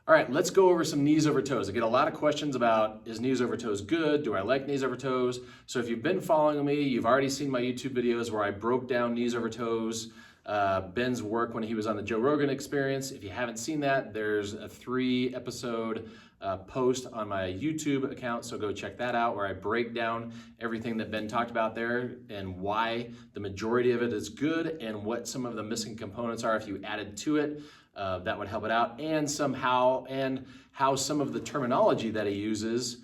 All right, let's go over some knees over toes. I get a lot of questions about, is knees over toes good? Do I like knees over toes? So if you've been following me, you've already seen my YouTube videos where I broke down knees over toes, Ben's work when he was on the Joe Rogan Experience. If you haven't seen that, there's a 3-episode post on my YouTube account, so go check that out where I break down everything that Ben talked about there and why the majority of it is good and what some of the missing components are if you added to it. That would help it out, and how some of the terminology that he uses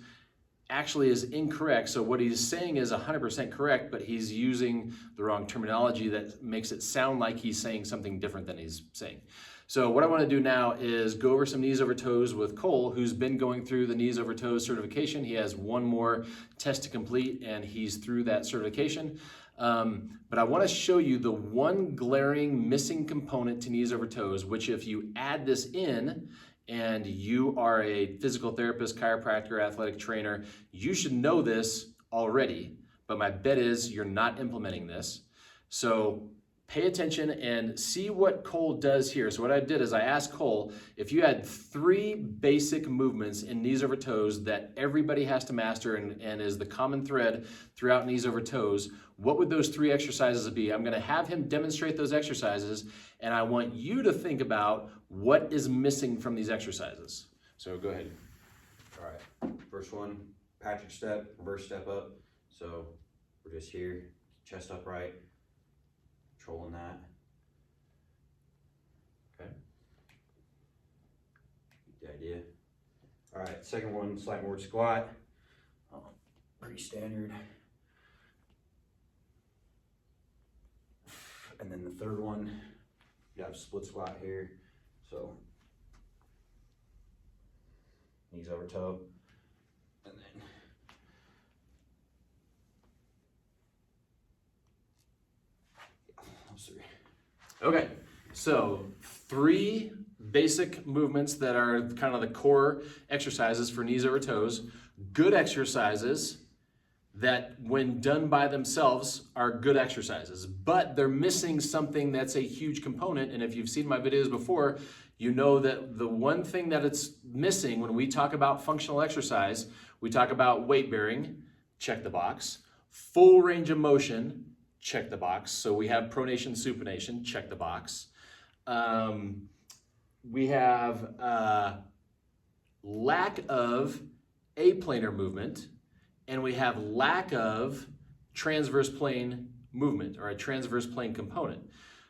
actually is incorrect. So what he's saying is 100% correct, but he's using the wrong terminology that makes it sound like he's saying something different than he's saying. So what I want to do now is go over some knees over toes with Cole, who's been going through the knees over toes certification. He has one more test to complete, and he's through that certification. But I want to show you the one glaring missing component to knees over toes, which if you add this in and you are a physical therapist, chiropractor, athletic trainer, you should know this already, but my bet is you're not implementing this. So pay attention and see what Cole does here. So what I did is I asked Cole, if you had 3 basic movements in knees over toes that everybody has to master and is the common thread throughout knees over toes, what would those 3 exercises be? I'm gonna have him demonstrate those exercises, and I want you to think about what is missing from these exercises. So go ahead. All right, first one, Patrick step, reverse step up. So we're just here, chest upright, controlling that. Okay. Get the idea. All right, second one, slight board squat. Pretty standard. And then the third one, you have split squat here. So knees over toe. And then Okay, so 3 basic movements that are kind of the core exercises for knees over toes. Good exercises that when done by themselves are good exercises, but they're missing something that's a huge component. And if you've seen my videos before, you know that the one thing that it's missing when we talk about functional exercise, we talk about weight bearing, check the box, full range of motion, check the box. So we have pronation, supination, check the box. We have lack of aplanar movement, and we have lack of transverse plane movement or a transverse plane component.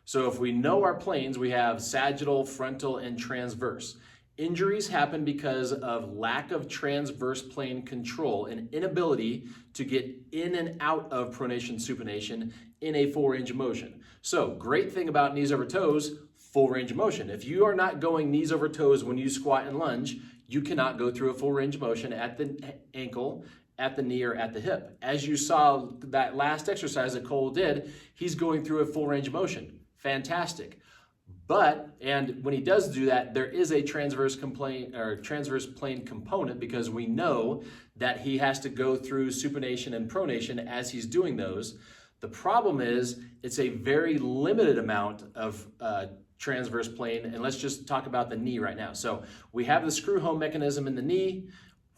So if we know our planes, we have sagittal, frontal, and transverse. Injuries happen because of lack of transverse plane control and inability to get in and out of pronation, supination in a full range of motion. So great thing about knees over toes, full range of motion. If you are not going knees over toes when you squat and lunge, you cannot go through a full range of motion at the ankle, at the knee, or at the hip. As you saw that last exercise that Cole did, he's going through a full range of motion. Fantastic. And when he does do that, there is a transverse plane component because we know that he has to go through supination and pronation as he's doing those. The problem is it's a very limited amount of transverse plane, and let's just talk about the knee right now. So we have the screw home mechanism in the knee,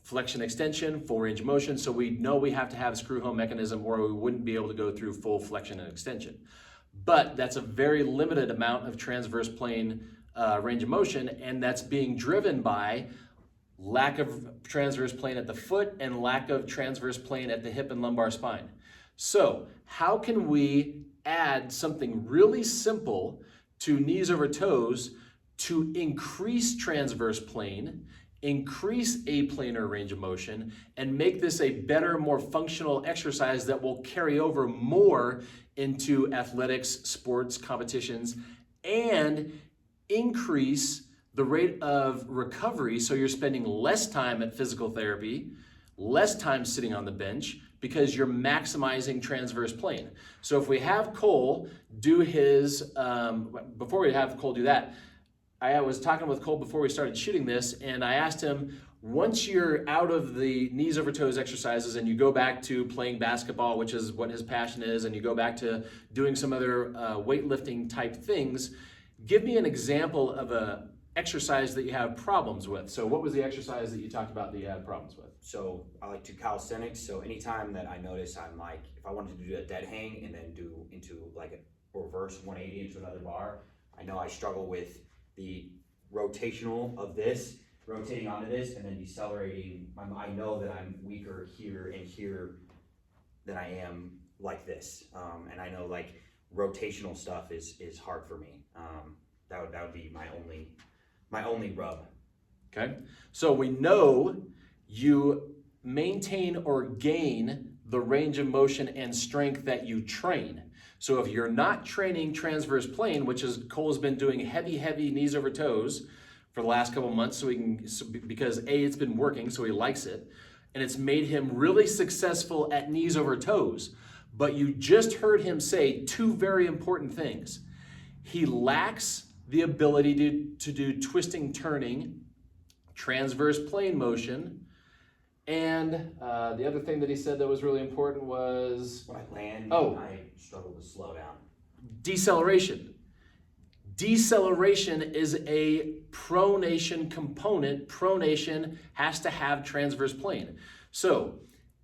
flexion extension, full range of motion, so we know we have to have a screw home mechanism or we wouldn't be able to go through full flexion and extension. But that's a very limited amount of transverse plane range of motion, and that's being driven by lack of transverse plane at the foot and lack of transverse plane at the hip and lumbar spine. So how can we add something really simple to knees over toes to increase transverse plane, increase aplanar range of motion, and make this a better, more functional exercise that will carry over more into athletics, sports, competitions, and increase the rate of recovery so you're spending less time at physical therapy, less time sitting on the bench, because you're maximizing transverse plane. So if we have Cole do his, before we have Cole do that, I was talking with Cole before we started shooting this, and I asked him, once you're out of the knees over toes exercises and you go back to playing basketball, which is what his passion is, and you go back to doing some other weightlifting type things, give me an example of a exercise that you have problems with. So what was the exercise that you talked about that you had problems with? So I like to calisthenics. So anytime that I notice I'm like, if I wanted to do a dead hang and then do into like a reverse 180 into another bar, I know I struggle with the rotational of this, rotating onto this and then decelerating. I know that I'm weaker here and here than I am like this. And I know like rotational stuff is hard for me. That would be my only rub. Okay, so we know you maintain or gain the range of motion and strength that you train. So if you're not training transverse plane, which is Cole's been doing heavy knees over toes for the last couple months, because A, it's been working, so he likes it, and it's made him really successful at knees over toes. But you just heard him say two very important things. He lacks the ability to do twisting, turning, transverse plane motion, and the other thing that he said that was really important was... When I land, I struggle to slow down. Deceleration. Deceleration is a pronation component. Pronation has to have transverse plane. So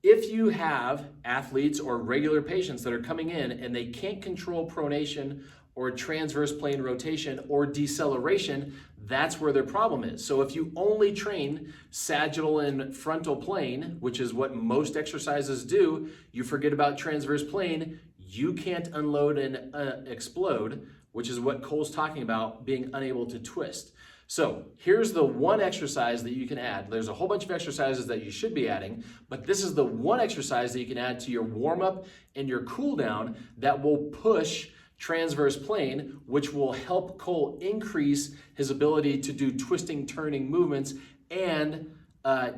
if you have athletes or regular patients that are coming in and they can't control pronation or transverse plane rotation or deceleration, that's where their problem is. So if you only train sagittal and frontal plane, which is what most exercises do, you forget about transverse plane, you can't unload and explode, which is what Cole's talking about, being unable to twist. So here's the one exercise that you can add. There's a whole bunch of exercises that you should be adding, but this is the one exercise that you can add to your warm-up and your cool-down that will push transverse plane, which will help Cole increase his ability to do twisting, turning movements and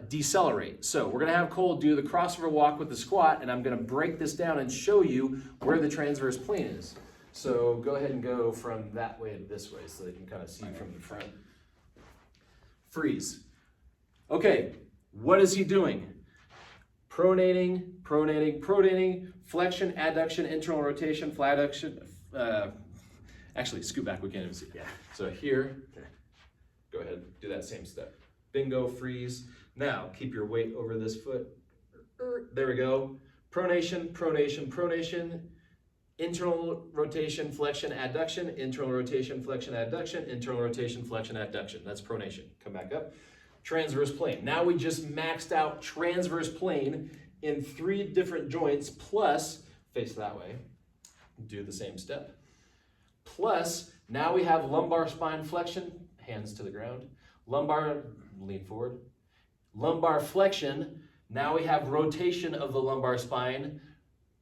decelerate. So we're gonna have Cole do the crossover walk with the squat, and I'm gonna break this down and show you where the transverse plane is. So go ahead and go from that way to this way so they can kind of see from the front. Freeze. Okay, what is he doing? Pronating, flexion, adduction, internal rotation, flatduction. Actually, scoot back, we can't even see. Yeah. So here, go ahead, do that same step. Bingo, freeze. Now, keep your weight over this foot. There we go. Pronation, internal rotation, flexion, adduction, internal rotation, flexion, adduction, internal rotation, flexion, adduction. That's pronation. Come back up. Transverse plane. Now we just maxed out transverse plane in 3 different joints, plus, face that way, do the same step. Plus, now we have lumbar spine flexion, hands to the ground. Lumbar, lean forward. Lumbar flexion, now we have rotation of the lumbar spine.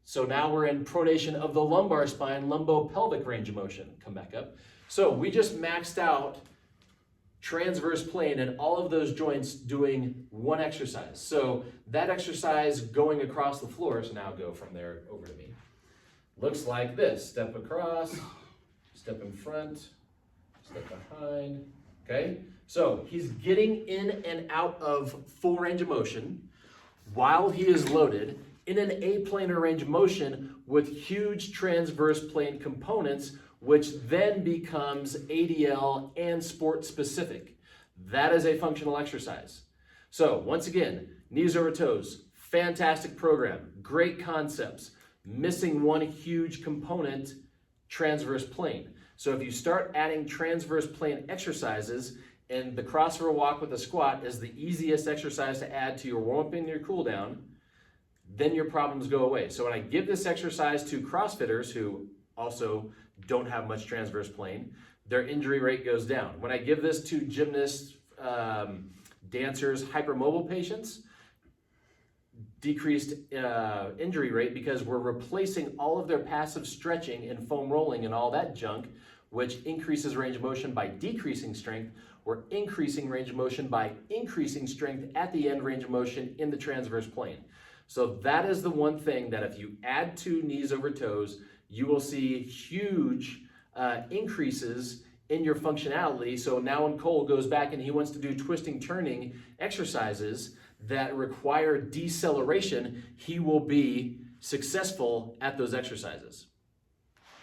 So now we're in pronation of the lumbar spine, lumbo-pelvic range of motion. Come back up. So we just maxed out transverse plane and all of those joints doing one exercise. So that exercise going across the floor, so now go from there over to me. Looks like this. Step across, step in front, step behind, okay? So he's getting in and out of full range of motion while he is loaded in an aplanar range of motion with huge transverse plane components, which then becomes ADL and sport specific. That is a functional exercise. So once again, knees over toes, fantastic program, great concepts, missing one huge component, transverse plane. So if you start adding transverse plane exercises, and the crossover walk with the squat is the easiest exercise to add to your warm-up and your cool-down, then your problems go away. So when I give this exercise to CrossFitters who also don't have much transverse plane, their injury rate goes down. When I give this to gymnasts, dancers, hypermobile patients, decreased injury rate because we're replacing all of their passive stretching and foam rolling and all that junk, which increases range of motion by decreasing strength. We're increasing range of motion by increasing strength at the end range of motion in the transverse plane. So that is the one thing that if you add to knees over toes, you will see huge increases in your functionality. So now when Cole goes back and he wants to do twisting, turning exercises that require deceleration, he will be successful at those exercises.